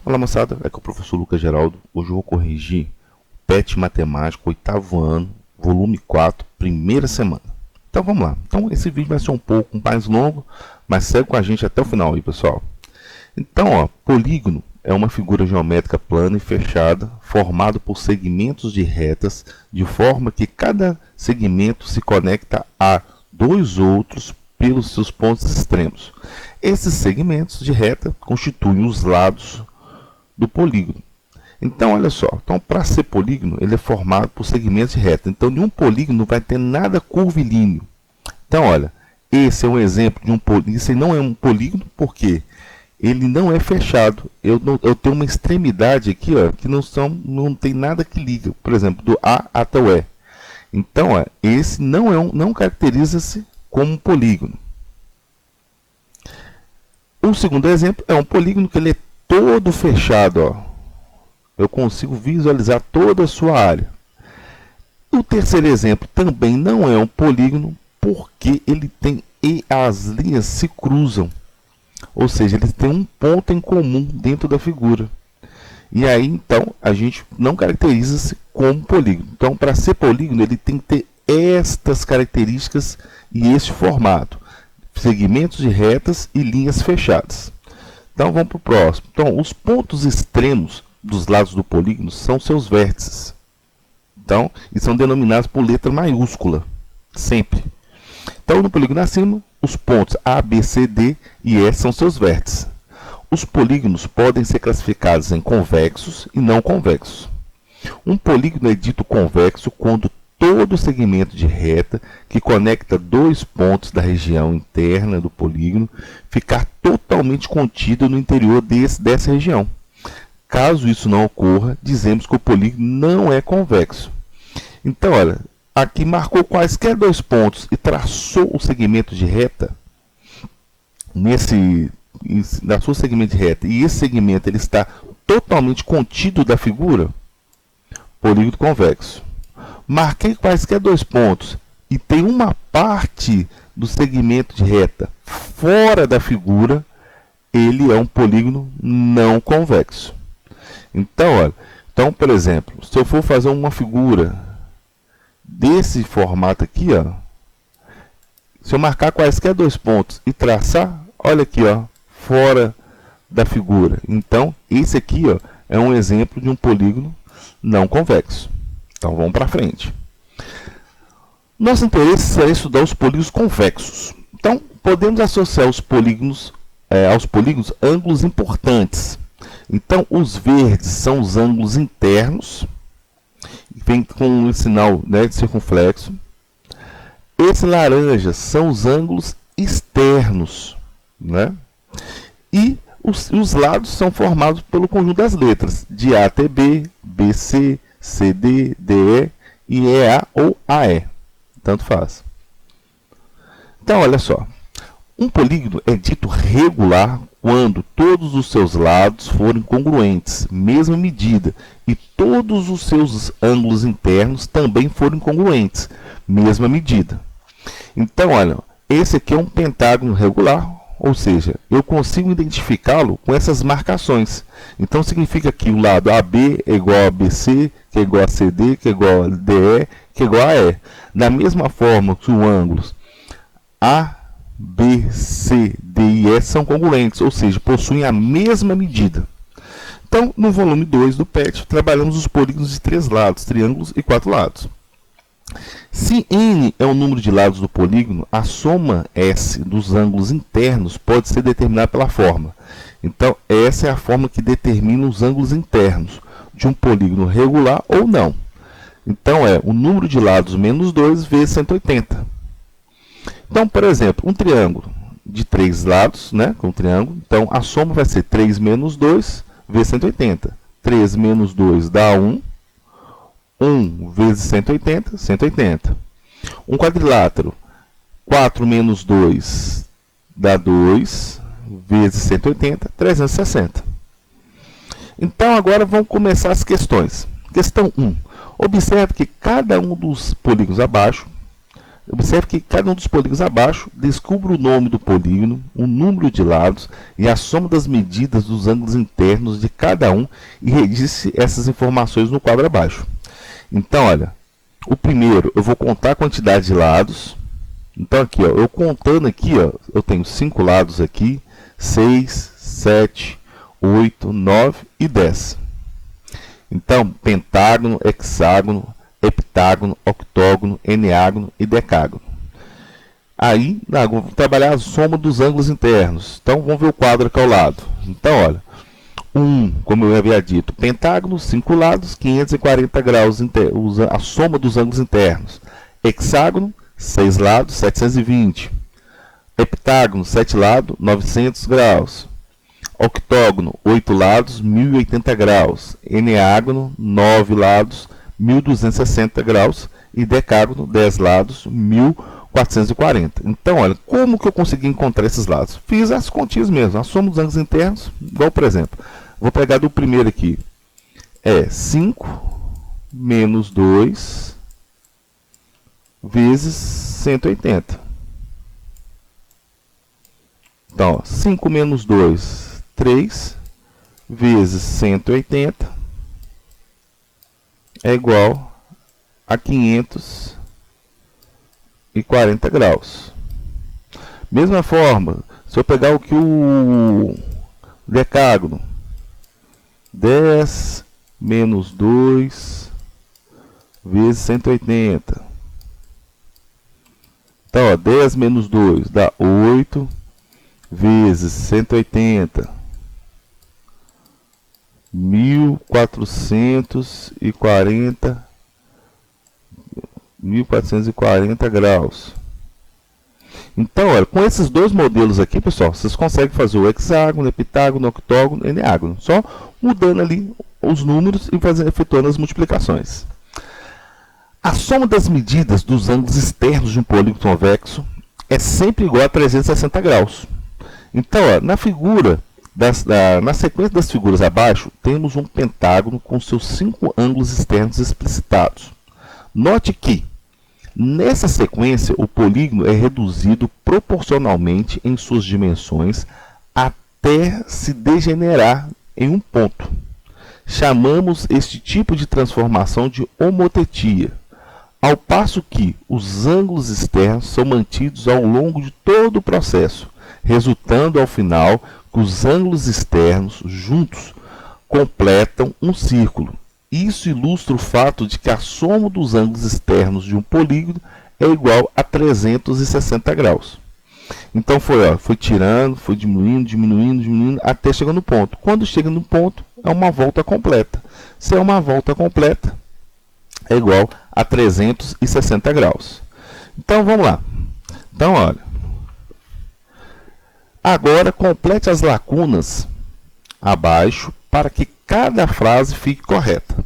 Olá moçada, aqui é o professor Lucas Geraldo. Hoje eu vou corrigir o PET Matemática, 8º ano, volume 4, primeira semana. Então vamos lá. Então esse vídeo vai ser um pouco mais longo, mas segue com a gente até o final aí, pessoal. Então, ó, polígono é uma figura geométrica plana e fechada, formado por segmentos de retas, de forma que cada segmento se conecta a dois outros pelos seus pontos extremos. Esses segmentos de reta constituem os lados do polígono. Então, olha só, então, para ser polígono, ele é formado por segmentos de reta. Então, nenhum polígono não vai ter nada curvilíneo. Então, olha, esse é um exemplo de um polígono. Isso não é um polígono porque ele não é fechado. Eu tenho uma extremidade aqui, ó, que não tem nada que liga, por exemplo, do A até o E. Então, ó, esse não caracteriza-se como um polígono. O segundo exemplo é um polígono que ele é todo fechado, ó. Eu consigo visualizar toda a sua área. O terceiro exemplo também não é um polígono porque ele tem e as linhas se cruzam. Ou seja, eles têm um ponto em comum dentro da figura. E aí, então, a gente não caracteriza-se como polígono. Então, para ser polígono, ele tem que ter estas características e este formato. Segmentos de retas e linhas fechadas. Então vamos para o próximo. Então, os pontos extremos dos lados do polígono são seus vértices. Então, e são denominados por letra maiúscula, sempre. Então, no polígono acima, os pontos A, B, C, D e E são seus vértices. Os polígonos podem ser classificados em convexos e não convexos. Um polígono é dito convexo quando todo segmento de reta que conecta dois pontos da região interna do polígono ficar totalmente contido no interior dessa região. Caso isso não ocorra, dizemos que o polígono não é convexo. Então, olha, aqui marcou quaisquer dois pontos e traçou o segmento de reta na sua segmento de reta, e esse segmento ele está totalmente contido da figura, polígono convexo. Marquei quaisquer dois pontos e tem uma parte do segmento de reta fora da figura, ele é um polígono não convexo. Então, olha, então, por exemplo, se eu for fazer uma figura desse formato aqui, ó, se eu marcar quaisquer dois pontos e traçar, olha aqui, ó, fora da figura. Então, esse aqui, ó, é um exemplo de um polígono não convexo. Então vamos para frente. Nosso interesse é estudar os polígonos convexos. Então podemos associar os polígonos aos polígonos ângulos importantes. Então os verdes são os ângulos internos, vem com um sinal, né, de circunflexo. Esses laranjas são os ângulos externos, né? E os lados são formados pelo conjunto das letras de A até B, BC, CD, DE e EA ou AE. Tanto faz. Então, olha só. Um polígono é dito regular quando todos os seus lados forem congruentes, mesma medida, e todos os seus ângulos internos também forem congruentes, mesma medida. Então, olha, esse aqui é um pentágono regular, ou seja, eu consigo identificá-lo com essas marcações. Então, significa que o lado AB é igual a BC, que é igual a CD, que é igual a DE, que é igual a E. Da mesma forma que os ângulos A, B, C, D e E são congruentes, ou seja, possuem a mesma medida. Então, no volume 2 do PET, trabalhamos os polígonos de 3 lados, triângulos e 4 lados. Se n é o número de lados do polígono, a soma S dos ângulos internos pode ser determinada pela forma. Então, essa é a forma que determina os ângulos internos de um polígono regular ou não. Então, é o número de lados menos 2 vezes 180. Então, por exemplo, um triângulo de 3 lados, né, com um triângulo, então a soma vai ser 3 menos 2 vezes 180. 3 menos 2 dá 1. 1 vezes 180, 180. Um quadrilátero, 4 menos 2 dá 2 vezes 180, 360. Então, agora vamos começar as questões. Questão 1. Observe que cada um dos polígonos abaixo Observe que cada um dos polígonos abaixo descubra o nome do polígono, o número de lados e a soma das medidas dos ângulos internos de cada um e registre essas informações no quadro abaixo. Então, olha, o primeiro, eu vou contar a quantidade de lados. Então, aqui, ó, eu contando aqui, ó, eu tenho 5 lados aqui, 6, 7, 8, 9 e 10. Então, pentágono, hexágono, heptágono, octógono, eneágono e decágono. Aí, vamos trabalhar a soma dos ângulos internos. Então, vamos ver o quadro aqui ao lado. Então, olha, como eu havia dito, pentágono, 5 lados, 540 graus, a soma dos ângulos internos. Hexágono, 6 lados, 720. Heptágono, 7 lados, 900 graus. Octógono, 8 lados, 1080 graus. Eneágono, 9 lados, 1260 graus. E decágono, 10 lados, 1440. Então, olha, como que eu consegui encontrar esses lados? Fiz as continhas mesmo, a soma dos ângulos internos, igual, por exemplo, vou pegar do primeiro aqui, é 5 menos 2 vezes 180. Então, ó, 5 menos 2, 3, vezes 180, é igual a 540 graus. Mesma forma, se eu pegar o decágono, 10 menos 2 vezes 180. Então, ó, 10 menos 2 dá 8 vezes 180. 1440 graus. Então, olha, com esses dois modelos aqui, pessoal, vocês conseguem fazer o hexágono, heptágono, octógono, eneágono, só mudando ali os números e efetuando as multiplicações. A soma das medidas dos ângulos externos de um polígono convexo é sempre igual a 360 graus. Então, ó, na sequência das figuras abaixo, temos um pentágono com seus 5 ângulos externos explicitados. Note que, nessa sequência, o polígono é reduzido proporcionalmente em suas dimensões até se degenerar em um ponto. Chamamos este tipo de transformação de homotetia, ao passo que os ângulos externos são mantidos ao longo de todo o processo, resultando ao final que os ângulos externos juntos completam um círculo. Isso ilustra o fato de que a soma dos ângulos externos de um polígono é igual a 360 graus. Então foi tirando, foi diminuindo, até chegar no ponto. Quando chega no ponto, é uma volta completa. Se é uma volta completa, é igual a 360 graus. Então vamos lá. Então, olha. Agora complete as lacunas abaixo para que cada frase fique correta.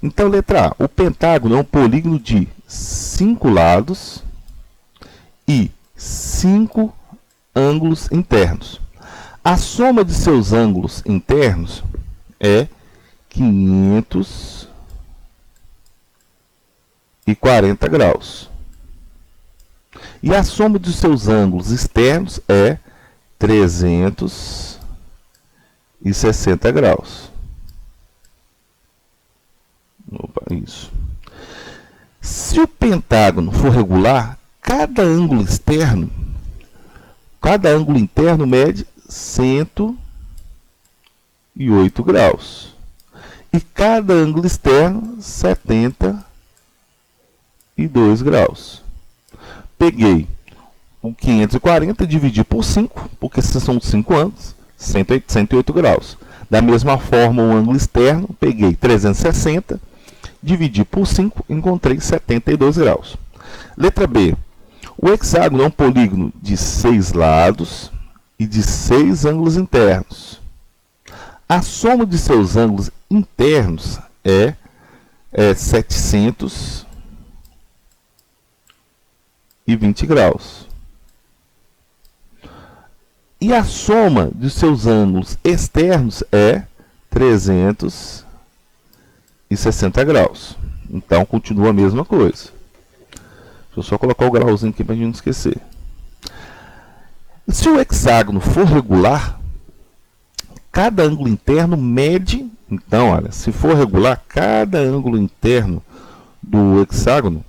Então, letra A. O pentágono é um polígono de 5 lados e 5 ângulos internos. A soma de seus ângulos internos é 540 graus. E a soma de seus ângulos externos é 360 graus. Opa, isso. Se o pentágono for regular, cada ângulo interno mede 108 graus. E cada ângulo externo, 72 graus. Peguei o 540 e dividi por 5, porque esses são 5 ângulos, 108 graus. Da mesma forma, o ângulo externo, peguei 360, dividi por 5, encontrei 72 graus. Letra B. O hexágono é um polígono de 6 lados e de 6 ângulos internos. A soma de seus ângulos internos é 720 graus. E a soma de seus ângulos externos é 360 graus. Então, continua a mesma coisa. Deixa eu só colocar o grauzinho aqui para a gente não esquecer. Se o hexágono for regular, cada ângulo interno mede. Então, olha, se for regular, cada ângulo interno do hexágono,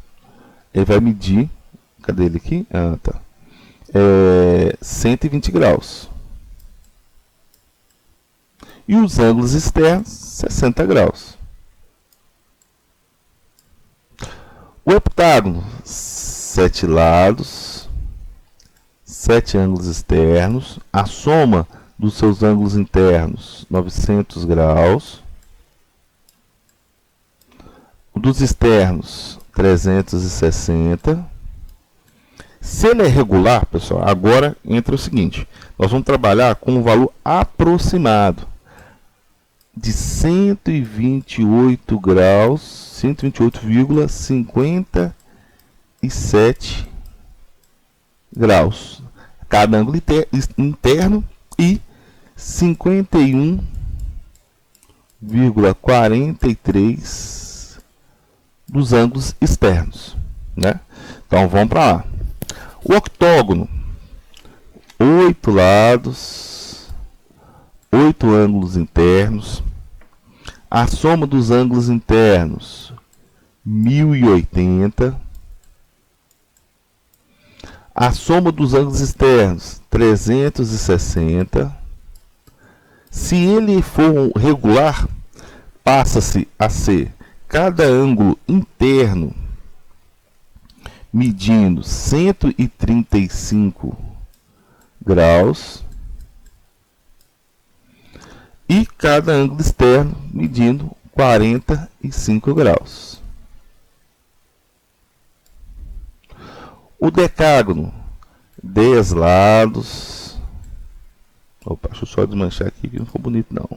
ele vai medir. Cadê ele aqui? Ah, tá. 120 graus. E os ângulos externos, 60 graus. O heptágono, 7 lados, 7 ângulos externos. A soma dos seus ângulos internos, 900 graus. O dos externos, 360. Se ele é regular, pessoal, agora entra o seguinte. Nós vamos trabalhar com um valor aproximado de 128 graus, 128,57 graus. Cada ângulo interno e 51,43 dos ângulos externos, né? Então vamos para lá. O octógono, 8 lados, 8 ângulos internos. A soma dos ângulos internos, 1080. A soma dos ângulos externos, 360. Se ele for regular, passa-se a ser cada ângulo interno medindo 135 graus e cada ângulo externo medindo 45 graus. O decágono, 10 lados. Opa, deixa eu só desmanchar aqui que não ficou bonito não.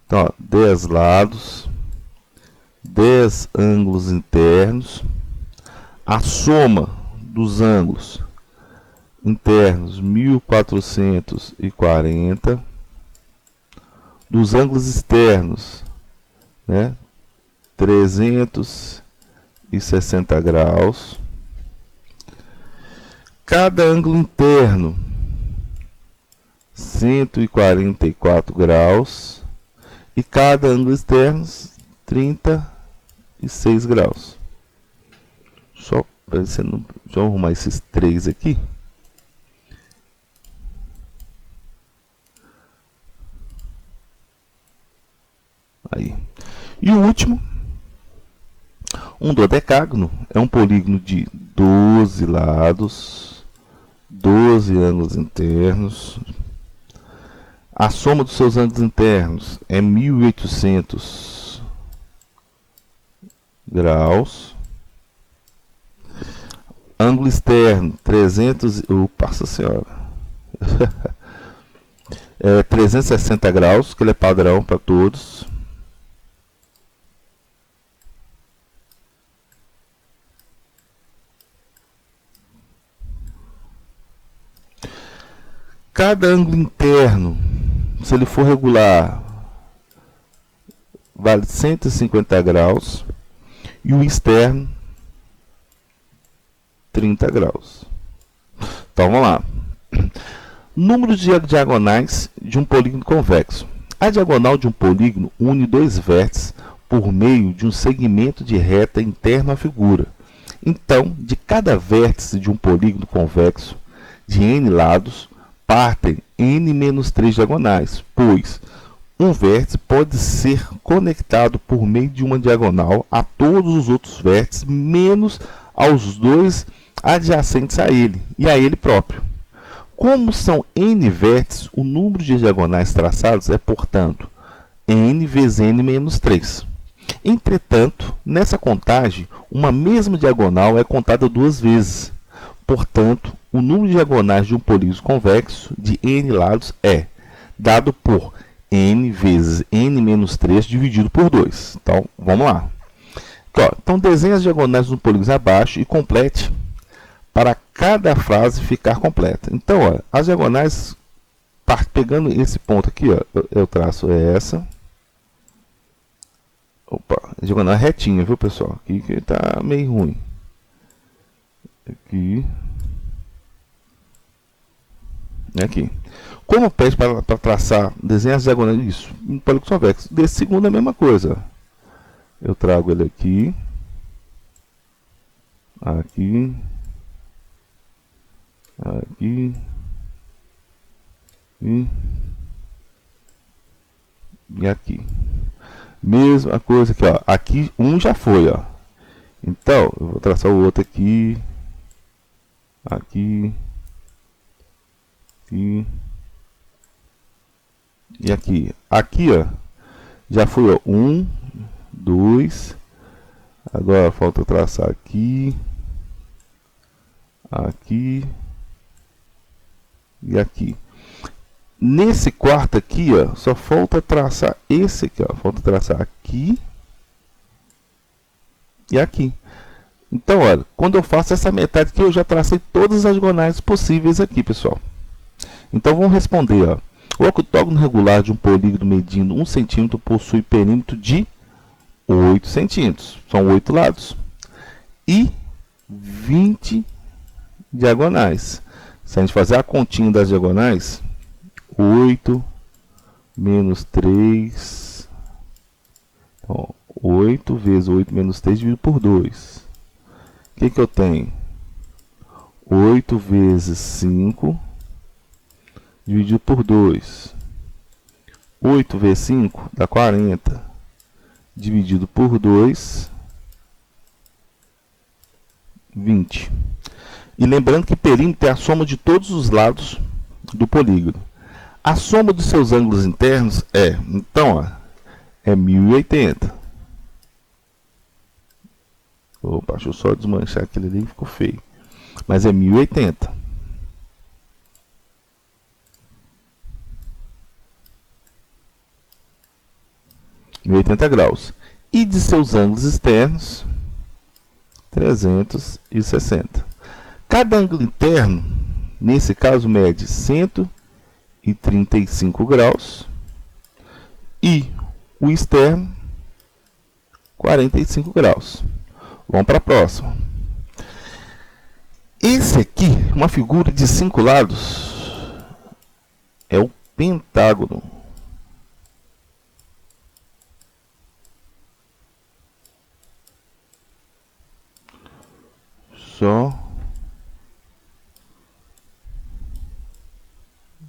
Então, ó, 10 lados, 10 ângulos internos. A soma dos ângulos internos, 1440. Dos ângulos externos, né, 360 graus. Cada ângulo interno, 144 graus. E cada ângulo externo, 36 graus. Só parecendo, deixa eu arrumar esses três aqui. Aí. E o último, um dodecágono, é um polígono de 12 lados, 12 ângulos internos. A soma dos seus ângulos internos é 1800 graus. Ângulo externo, 300... Nossa senhora! 360 graus, que ele é padrão para todos. Cada ângulo interno, se ele for regular, vale 150 graus. E o externo, 30 graus. Então vamos lá. Número de diagonais de um polígono convexo. A diagonal de um polígono une dois vértices por meio de um segmento de reta interno à figura. Então, de cada vértice de um polígono convexo de n lados, partem n-3 diagonais, pois um vértice pode ser conectado por meio de uma diagonal a todos os outros vértices, menos aos dois adjacentes a ele e a ele próprio. Como são n vértices, o número de diagonais traçados é, portanto, n vezes n-3. Entretanto, nessa contagem, uma mesma diagonal é contada duas vezes. Portanto, o número de diagonais de um polígono convexo de n lados é dado por n vezes n-3 dividido por 2. Então, vamos lá. Então, desenhe as diagonais dos polígonos abaixo e complete para cada frase ficar completa. Então, ó, as diagonais, pegando esse ponto aqui, ó, eu traço essa, Opa, diagonal retinha, viu, pessoal? Aqui que tá meio ruim. Aqui. Aqui. Como pede para traçar desenhos diagonais, isso, um polígono convexo. Desse segundo é a mesma coisa. Eu trago ele aqui. Aqui. Aqui. E aqui. Mesma coisa aqui, ó. Aqui um já foi, ó. Então, eu vou traçar o outro aqui. Aqui. Aqui. E aqui. Aqui, ó. Já foi, ó. 1, 2. Agora falta traçar aqui. Aqui. E aqui. Nesse quarto aqui, ó, só falta traçar esse aqui, ó. Falta traçar aqui e aqui. Então, olha, quando eu faço essa metade aqui, eu já tracei todas as diagonais possíveis aqui, pessoal. Então, vamos responder, ó. O octógono regular de um polígono medindo 1 centímetro possui perímetro de 8 centímetros. São 8 lados. E 20 diagonais. Se a gente fazer a continha das diagonais, 8 menos 3, ó, 8 vezes 8 menos 3 dividido por 2. O que eu tenho? 8 vezes 5 dividido por 2. 8 vezes 5 dá 40. Dividido por 2, 20. E lembrando que perímetro é a soma de todos os lados do polígono. A soma dos seus ângulos internos é, então, ó, é 1080. Opa, deixa eu só desmanchar aquele ali que ficou feio. Mas é 1080. graus. E de seus ângulos externos, 360. Cada ângulo interno, nesse caso, mede 135 graus. E o externo, 45 graus. Vamos para a próxima. Esse aqui, uma figura de 5 lados, é o pentágono. Só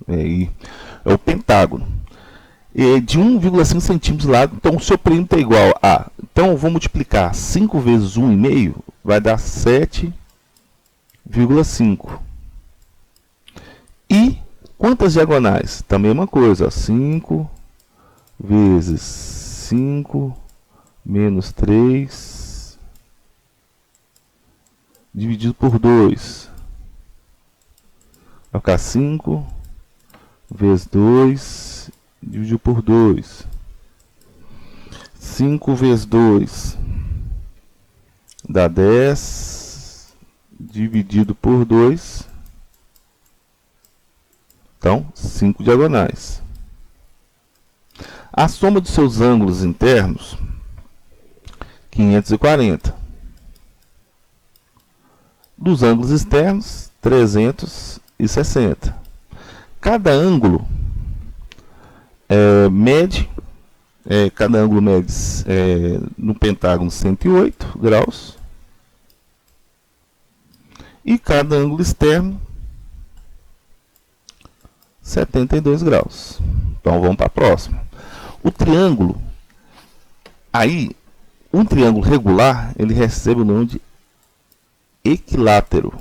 aí é o pentágono. É de 1,5 centímetros de lado, então o seu perímetro é igual a... Então eu vou multiplicar 5 vezes 1,5, vai dar 7,5. E quantas diagonais? Também é uma coisa, 5 vezes 5 menos 3 dividido por 2. Vai ficar 5 vezes 2 dividido por 2. 5 vezes 2 dá 10 dividido por 2. Então, 5 diagonais. A soma dos seus ângulos internos, 540. Dos ângulos externos, 360. Cada ângulo mede no pentágono 108 graus. E cada ângulo externo, 72 graus. Então, vamos para a próxima. O triângulo, aí, um triângulo regular, ele recebe o nome de equilátero.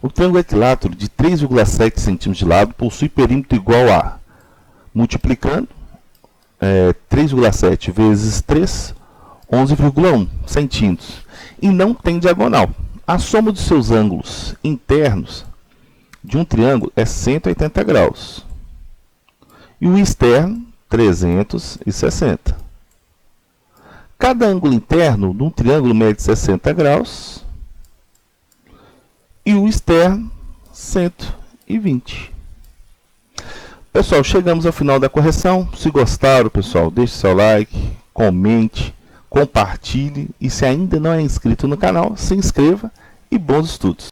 O triângulo equilátero de 3,7 centímetros de lado possui perímetro igual a, multiplicando, 3,7 vezes 3, 11,1 centímetros. E não tem diagonal. A soma dos seus ângulos internos de um triângulo é 180 graus. E o externo, 360. Cada ângulo interno de um triângulo mede 60 graus e o externo 120. Pessoal, chegamos ao final da correção. Se gostaram, pessoal, deixe seu like, comente, compartilhe e se ainda não é inscrito no canal, se inscreva e bons estudos.